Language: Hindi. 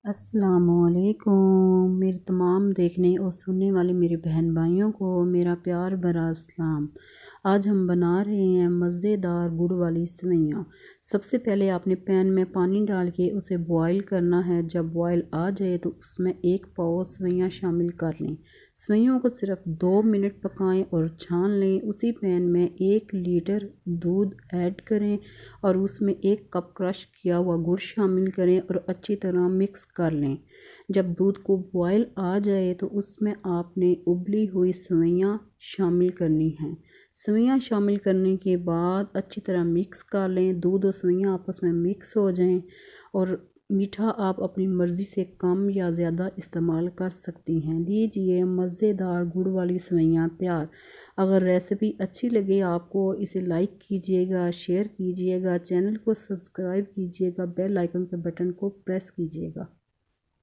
अस्सलामुअलैकुम। मेरे तमाम देखने और सुनने वाले मेरे बहन भाइयों को मेरा प्यार भरा सलाम। आज हम बना रहे हैं मज़ेदार गुड़ वाली सेवइयाँ। सबसे पहले आपने पैन में पानी डाल के उसे बॉईल करना है। जब बॉईल आ जाए तो उसमें 1 पाव सेवइयाँ शामिल कर लें। सेवइयों को सिर्फ 2 मिनट पकाएं और छान लें। उसी पैन में 1 लीटर दूध ऐड करें और उसमें 1 कप क्रश किया हुआ गुड़ शामिल करें और अच्छी तरह मिक्स कर लें। जब दूध को बॉयल आ जाए तो उसमें आपने उबली हुई सेवइयाँ शामिल करनी हैं। सेवइयाँ शामिल करने के बाद अच्छी तरह मिक्स कर लें। दूध और सेवइयाँ आपस में मिक्स हो जाएं और मीठा आप अपनी मर्ज़ी से कम या ज़्यादा इस्तेमाल कर सकती हैं। लीजिए मज़ेदार गुड़ वाली सेवइयाँ तैयार। अगर रेसिपी अच्छी लगे आपको इसे लाइक कीजिएगा, शेयर कीजिएगा, चैनल को सब्सक्राइब कीजिएगा, बेल आइकन के बटन को प्रेस कीजिएगा।